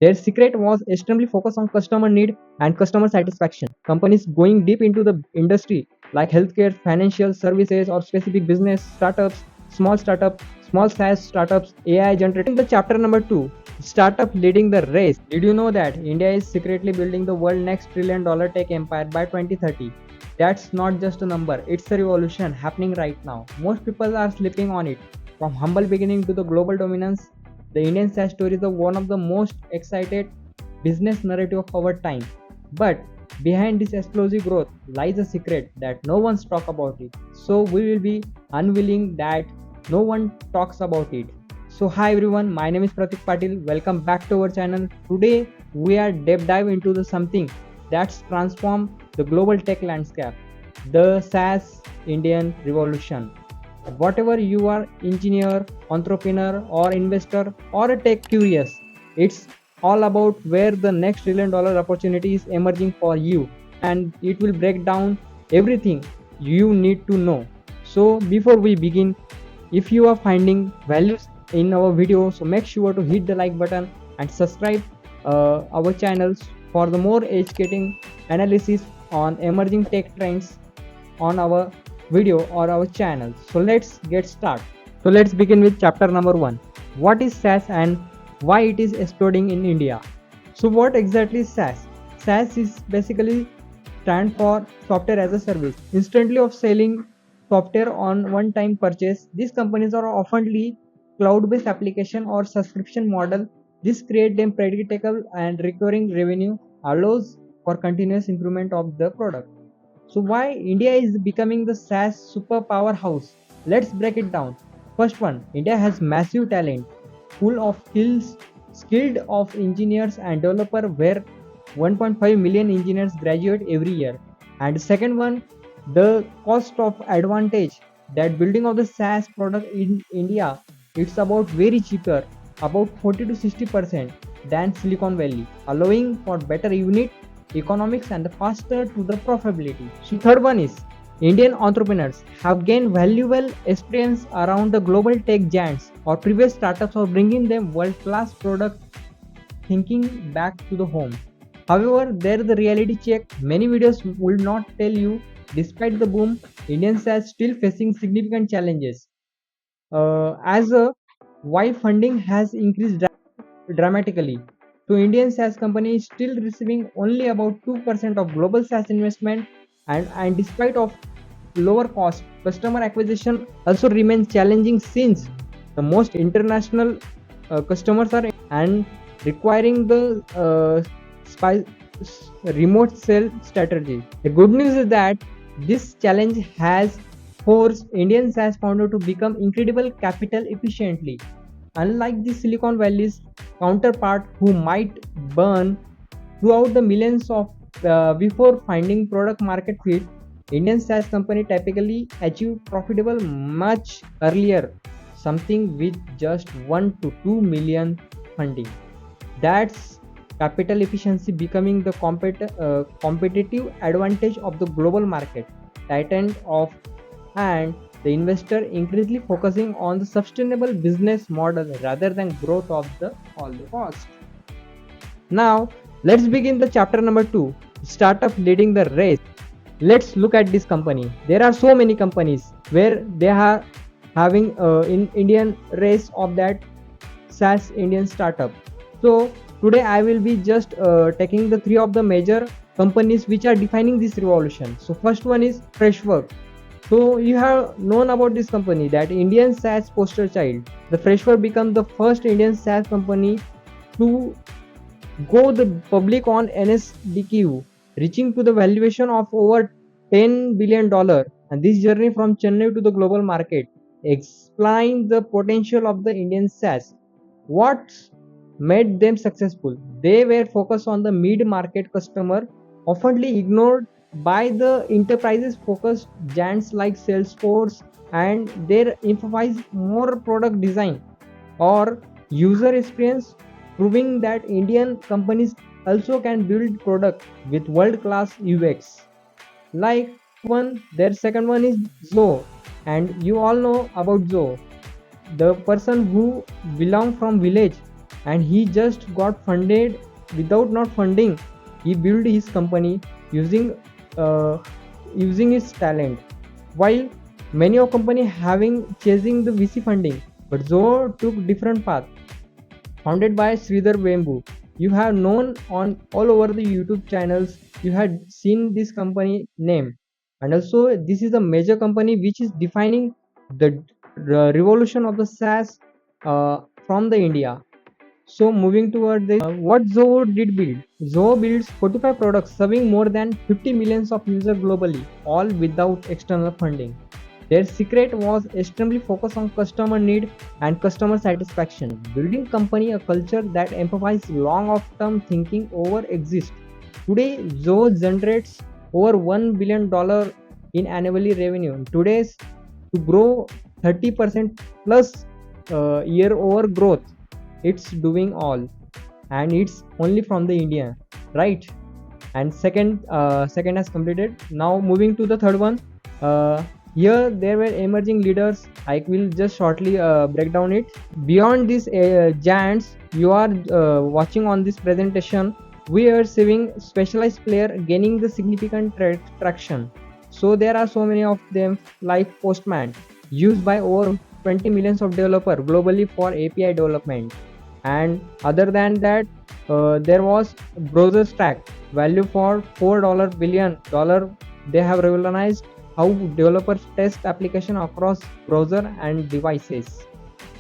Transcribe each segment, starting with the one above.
Their secret was extremely focused on customer need and customer satisfaction. Companies going deep into the industry like healthcare, financial services, or specific business startups, small SaaS startups, AI generated. In the chapter number 2, startup leading the race. Did you know that India is secretly building the world next $1 trillion tech empire by 2030? That's not just a number, it's a revolution happening right now. Most people are sleeping on it. From humble beginning to the global dominance, the Indian SaaS story is one of the most excited business narrative of our time. But behind this explosive growth lies a secret that no one's talk about it. So we will be unwilling that no one talks about it. So hi everyone, my name is Pratik Patil. Welcome back to our channel. Today we are deep dive into the something that's transformed the global tech landscape, the SaaS Indian revolution. Whatever you are, engineer, entrepreneur, or investor, or a tech curious, it's all about where the next $1 trillion opportunity is emerging for you, and it will break down everything you need to know. So before we begin, if you are finding values in our video, so make sure to hit the like button and subscribe our channels for the more educating analysis on emerging tech trends on our video or our channel. So let's get started. So let's begin with chapter number 1. What is SaaS and why it is exploding in India? So what exactly is SaaS? SaaS is basically stand for software as a service. Instantly of selling software on one time purchase, these companies are oftenly cloud-based application or subscription model. This creates them predictable and recurring revenue, allows for continuous improvement of the product. So why India is becoming the SaaS super powerhouse? Let's break it down. First one, India has massive talent, full of skilled of engineers and developer where 1.5 million engineers graduate every year. And second one, the cost of advantage that building of the SaaS product in India, it's about very cheaper, about 40 to 60% than Silicon Valley, allowing for better unit economics and the faster to the profitability. So third one is Indian entrepreneurs have gained valuable experience around the global tech giants or previous startups or bringing them world-class product thinking back to the home. However, there the reality check. Many videos will not tell you, despite the boom, Indian SaaS still facing significant challenges. As a why funding has increased dramatically. So Indian SaaS company is still receiving only about 2% of global SaaS investment, and despite of lower cost, customer acquisition also remains challenging since the most international customers are and requiring the remote sell strategy. The good news is that this challenge has forced Indian SaaS founder to become incredible capital efficiently. Unlike the Silicon Valley's counterpart who might burn throughout the millions of before finding product market fit, Indian SaaS company typically achieve profitable much earlier, something with just 1 to 2 million funding. That's capital efficiency becoming the competitive advantage of the global market. Tightened of and the investor increasingly focusing on the sustainable business model rather than growth of the all the cost. Now let's begin the chapter number 2, startup leading the race. Let's look at this company. There are so many companies where they are having in Indian race of that SaaS Indian startup. So today I will be just taking the three of the major companies which are defining this revolution. So first one is Freshwork. So you have known about this company, that Indian SaaS poster child. The Freshwork became the first Indian SaaS company to go the public on NASDQ, reaching to the valuation of over $10 billion. And this journey from Chennai to the global market explains the potential of the Indian SaaS. What made them successful? They were focused on the mid-market customer, often ignored by the enterprises focused giants like Salesforce, and they emphasize more product design or user experience, proving that Indian companies also can build product with world-class UX. Like one, their second one is Zoho, and you all know about Zoho, the person who belong from village and he just got funded without not funding. He built his company using uh, using his talent. While many of company having chasing the VC funding, but Zoho took different path. Founded by Sridhar Vembu, you have known on all over the YouTube channels. You had seen this company name, and also this is a major company which is defining the revolution of the SaaS from the India. So moving toward the what Zoho did build. Zoho builds 45 products serving more than 50 millions of users globally, all without external funding. Their secret was extremely focused on customer need and customer satisfaction, building company a culture that emphasizes long-term thinking over exist. Today, Zoho generates over $1 billion in annually revenue. Today's to grow 30% plus year over growth. It's doing all, and it's only from the India, right? And second has completed. Now moving to the third one. uh, Here there were emerging leaders. I will just shortly break down it. Beyond these giants you are watching on this presentation, we are seeing specialized player gaining the significant traction. So there are so many of them, like Postman, used by over 20 millions of developers globally for API development. And other than that, there was browser stack value for $4 billion. They have revolutionized how developers test application across browser and devices.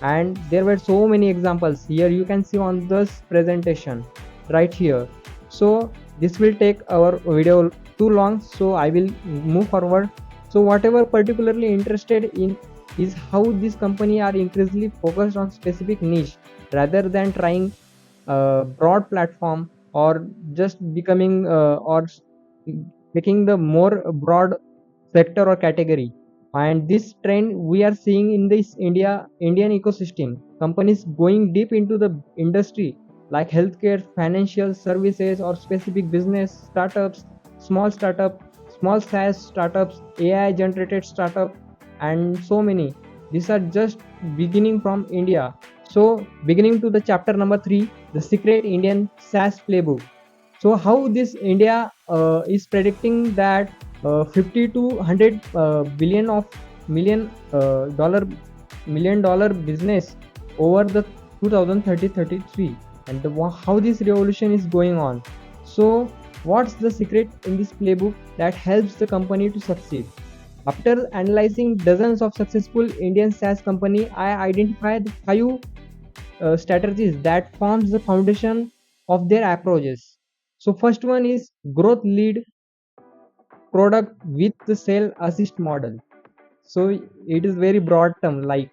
And there were so many examples here you can see on this presentation right here. So this will take our video too long, so I will move forward. So whatever particularly interested in is how this company are increasingly focused on specific niche rather than trying a broad platform, or just becoming or making the more broad sector or category. And this trend we are seeing in this Indian ecosystem, companies going deep into the industry like healthcare, financial services, or specific business startups, small startup, small SaaS startups, AI generated startup, and so many. These are just beginning from India. So beginning to the chapter number 3, the secret Indian SaaS playbook. So how this India is predicting that 50 to 100 billion of million dollar $1 million business over the 2030-33, and how this revolution is going on. So what's the secret in this playbook that helps the company to succeed? After analyzing dozens of successful Indian SaaS company, I identified 5 strategies that forms the foundation of their approaches. So first one is growth lead product with the sale assist model. So it is very broad term, like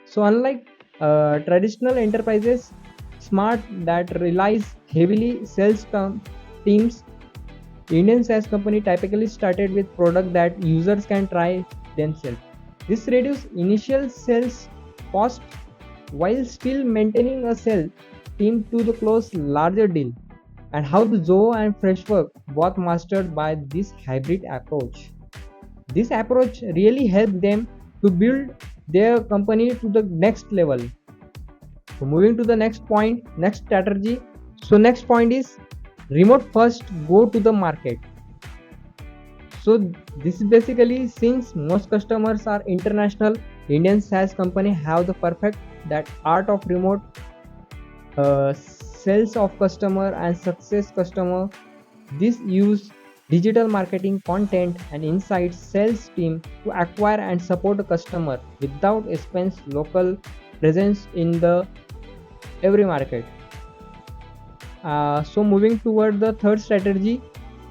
so unlike traditional enterprises smart that relies heavily sales teams, Indian SaaS company typically started with product that users can try themselves. This reduces initial sales cost while still maintaining a sales team to the close larger deal. And how the Zoho and Freshwork both mastered by this hybrid approach. This approach really helped them to build their company to the next level. So moving to the next point, next strategy. So next point is remote first, go to the market. So this is basically, since most customers are international, Indian SaaS company have the perfect that art of remote sales of customer and success customer. This use digital marketing content and insights sales team to acquire and support a customer without expense local presence in the every market. So moving toward the third strategy,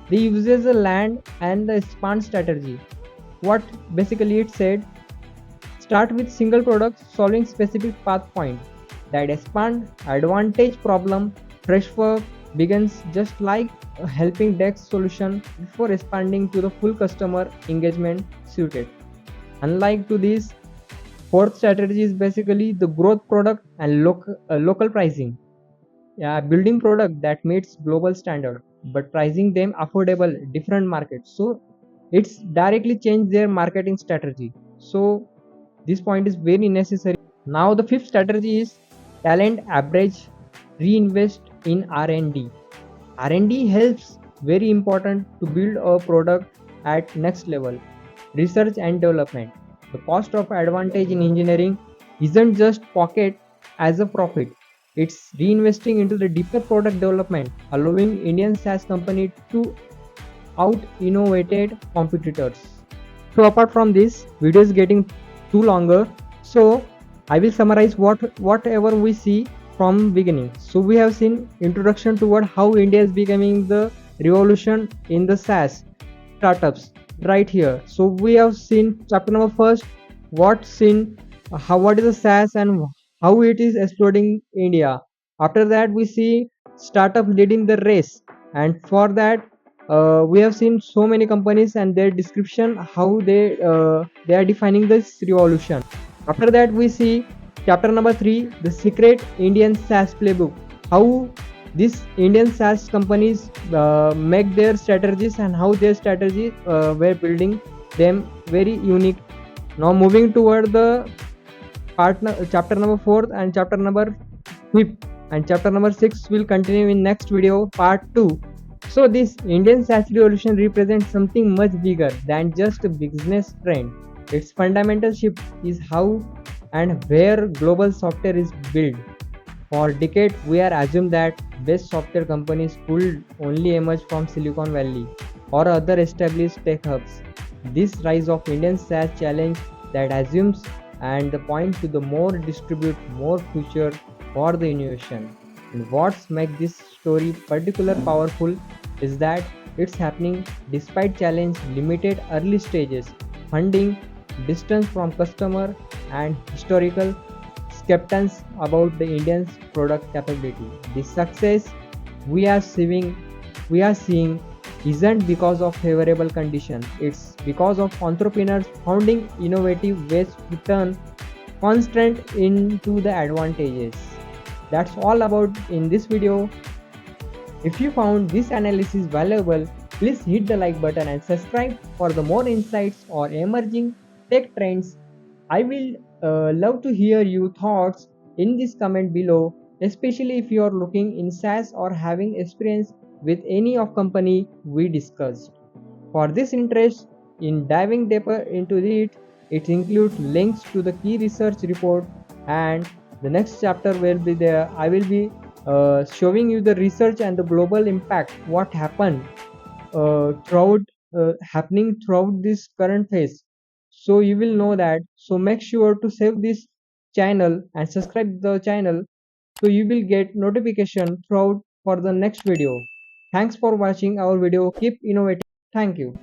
they uses the land and the expand strategy. What basically it said, start with single product solving specific path point that expand advantage problem. Freshwork begins just like a helping desk solution before expanding to the full customer engagement suited. Unlike to this, fourth strategy is basically the growth product and local pricing. Yeah, building product that meets global standard but pricing them affordable different markets. So it's directly changed their marketing strategy. So this point is very necessary. Now the fifth strategy is Talent average reinvest in R&D. R&D helps very important to build a product at next level. Research and development. The cost of advantage in engineering isn't just pocket as a profit. It's reinvesting into the deeper product development, allowing Indian SaaS company to out innovated competitors. So apart from this, video is getting too longer. So I will summarize whatever we see from beginning. So we have seen introduction toward how India is becoming the revolution in the SaaS startups right here. So we have seen chapter number first, what's in what is the SaaS and how it is exploding India. After that we see startup leading the race, and for that we have seen so many companies and their description how they are defining this revolution. After that we see chapter number 3, the secret Indian SaaS playbook, how these Indian SaaS companies make their strategies and how their strategies were building them very unique. Now moving toward the chapter number 4 and chapter number 5, and chapter number 6 will continue in next video part 2. So this Indian SaaS revolution represents something much bigger than just a business trend. Its fundamental shift is how and where global software is built. For decades, we are assumed that best software companies could only emerge from Silicon Valley or other established tech hubs. This rise of Indian SaaS challenge that assumes and point to the more distribute, more future for the innovation. And what's make this story particularly powerful is that it's happening despite challenge, limited early stages, funding, distance from customer, and historical skepticism about the Indian's product capability. The success we are seeing isn't because of favorable conditions. It's because of entrepreneurs finding innovative ways to turn constraint into the advantages. That's all about in this video. If you found this analysis valuable, please hit the like button and subscribe for the more insights or emerging tech trends. I will love to hear your thoughts in this comment below, especially if you are looking in SaaS or having experience with any of company we discussed. For this interest in diving deeper into it includes links to the key research report, and the next chapter will be there. I will be showing you the research and the global impact, what happened throughout happening throughout this current phase, so you will know that. So make sure to save this channel and subscribe the channel so you will get notification throughout for the next video. Thanks for watching our video. Keep innovating. Thank you.